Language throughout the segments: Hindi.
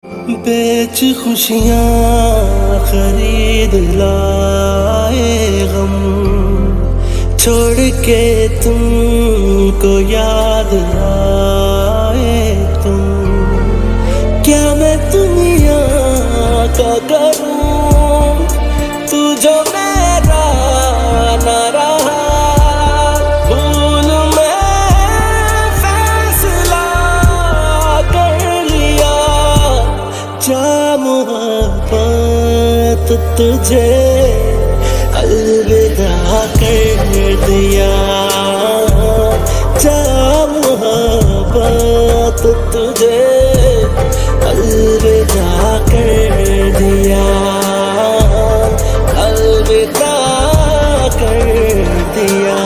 बेच खुशियाँ खरीद लाए गम, छोड़ के तुमको याद आए तुम। क्या मैं दुनिया का करूं, तू जो मेरा ना रहा। भूल मैं फैसला कर लिया, जा मोहब्बत तुझे अलविदा कर दिया। जा मोहब्बत तुझे अलविदा कर दिया, अलविदा कर दिया।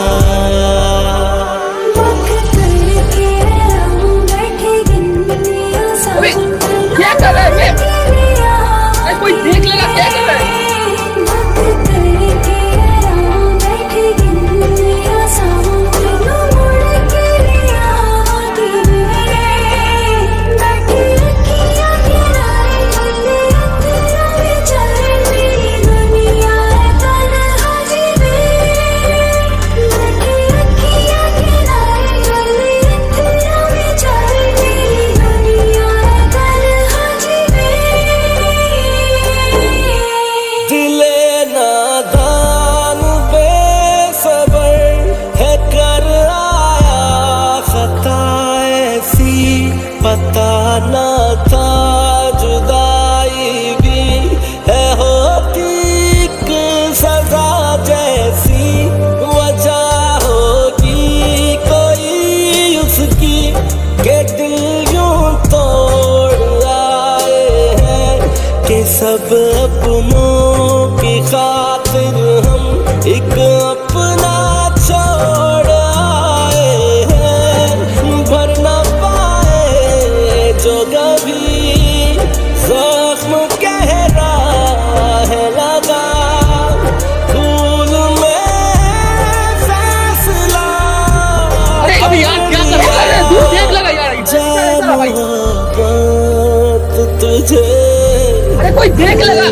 क्या कर रहा है? कोई देख लेगा क्या कर रहा है? पता न था जुदाई भी है होती एक सजा जैसी। वजह होगी कोई उसकी के दिल यूं तोड़ आए हैं, कि सब अपनों की खातिर हम एक अपना छोड़ आए हैं। भर न जो कभी जख्म गहरा है लगा, भूल में फैसला। अरे अभी यार क्या कर रहा है? दूर देख लगा यार। तुझे अरे कोई देख लगा,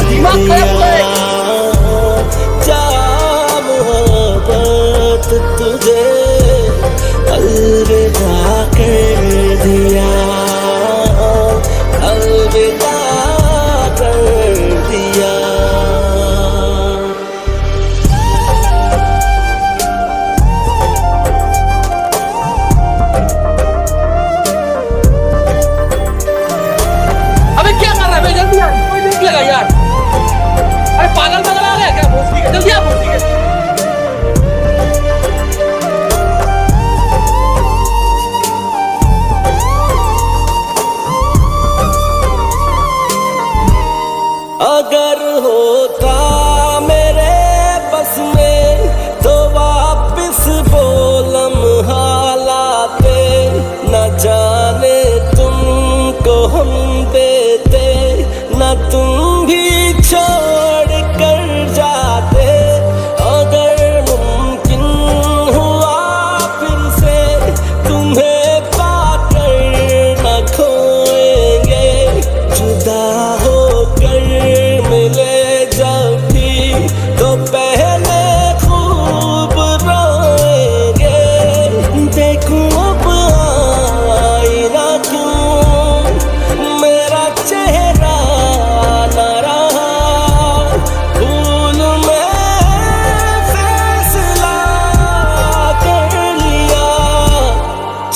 दिमाग खराब है। जा मोहब्बत तुझे अलविदा कर दिया, अलविदा कर दिया। अबे क्या कर रहा है? जल्दी यार, कोई देख लेगा यार। अरे पागल पागल आ गया क्या? भोसड़ी के जल्दी आ, भोसड़ी के। अगर होता मेरे बस में तो वापस वो लम्हा लाते, न जाने तुमको हम देते, न तुम भी छोड़ कर जाते। अगर मुमकिन हुआ फिर से तुम्हें पाकर न खोएंगे, जुदा होकर मिले जब भी तो पहले खूब रोएंगे। देखूं अब आईना क्यों, मेरा चेहरा न रहा। भूल में फैसला कर लिया,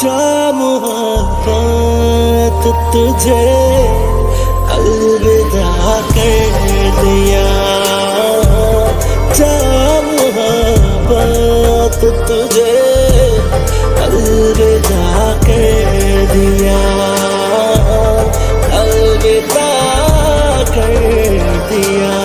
जा मोहब्बत तुझे अलविदा कर दिया। जा मोहब्बत तुझे अलविदा कर दिया, अलविदा कर दिया।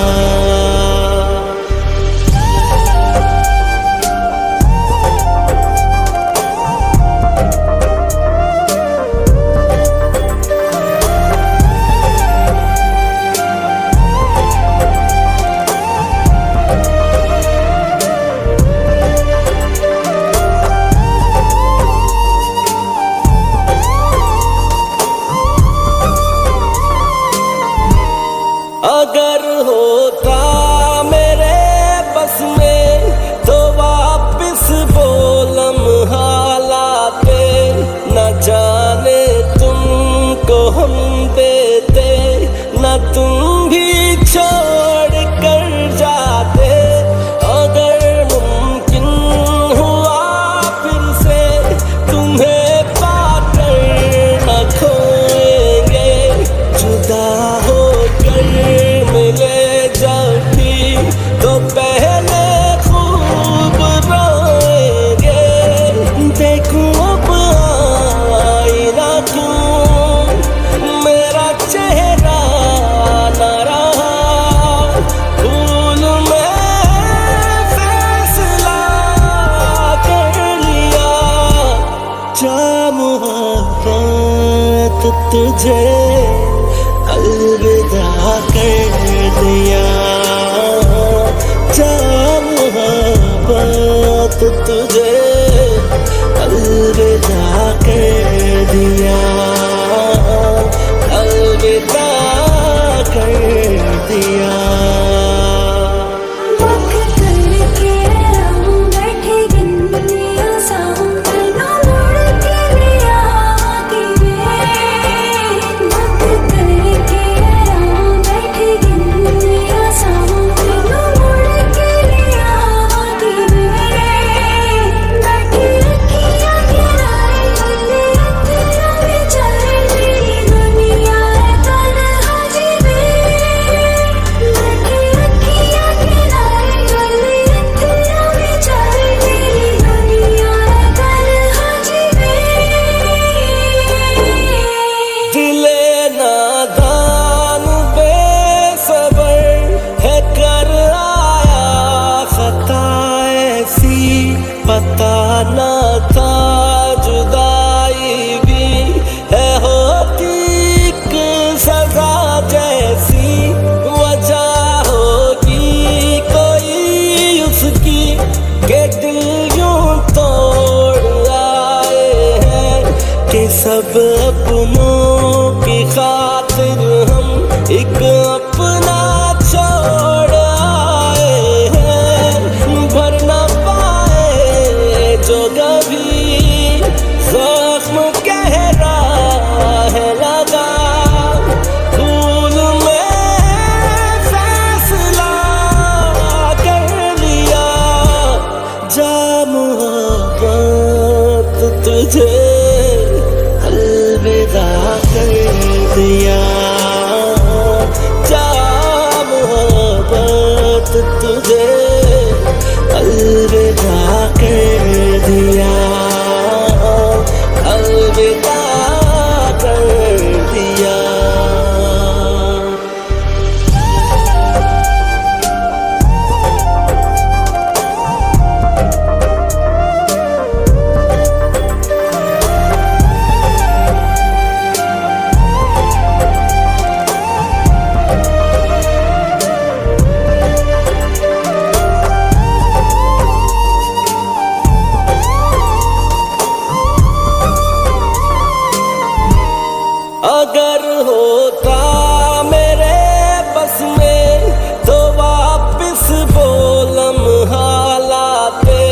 तुमको हम देते न तुम भी छोड़ कर जाते। अगर मुमकिन हुआ फिर से तुम्हें पाकर न खोएंगे। जुदा होकर मिले जब भी तो पहले खूब रोएंगे। देखूं अब आईना क्यों मेरा चेहरा न रहा। भूल में फैसला कर लिया। जा मोहब्बत तुझे अलविदा कर दिया। जा मोहब्बत तुझे अलविदा कर दिया। अलविदा कर दिया। वक्त करके हम बैठे गिनने आसां बिना मुड़ के लिया कि वक्त करके हम बैठे गिनने आसां बिना मुड़ के लिया कि बैठी रखिया किनारे वाले तेरा विचार मेरी दुनिया तन्हा जीवे। बैठी रखिया किनारे वाले तेरा विचार मेरी दुनिया तन्हा जीवे। दिले नादान बेसबर है कर आया खता ऐसी। पता न था जुदाई भी है होती एक सजा जैसी। वजह होगी कोई उसकी के दिल यूं तोड़ आए हैं कि सब अपनों की खातिर हम एक अपना छोड़ आए हैं। भर न पाए जो कभी जख्म गहरा है लगा। भूल में फैसला कर लिया। जा मोहब्बत तुझे अलविदा कर दिया। जा मोहब्बत तुझे अलविदा कर दिया। अलविदा कर दिया। अगर होता मेरे बस में तो वापिस वो लम्हा लाते।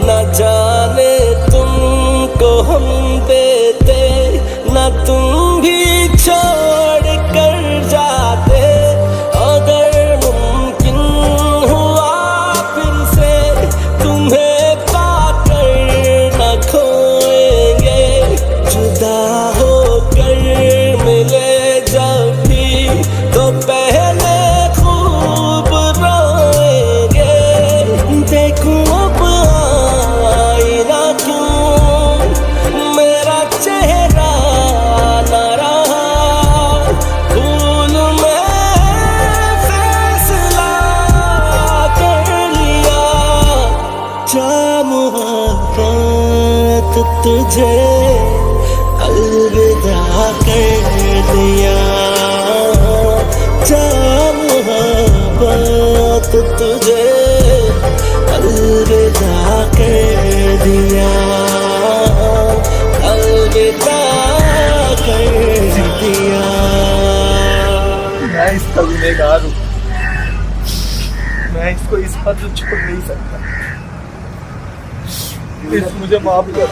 न जाने तुमको हम देते न तुम भी छोड़ कर जाते। अगर मुमकिन हुआ फिर से तुम्हें पाकर न खोएंगे। जुदा होकर मिले जब भी तो पहले खूब रोएंगे। देखूं अब आईना क्यों मेरा चेहरा न रहा। भूल में फैसला कर लिया। जा मोहब्बत तुझे अलविदा कर दिया। जा मोहब्बत तुझे अलविदा कर दिया। अलविदा कर दिया। मैं इसका गुनहगार हूँ। मैं इसको इस हद छोड़ नहीं सकता। प्लीज मुझे माफ कर।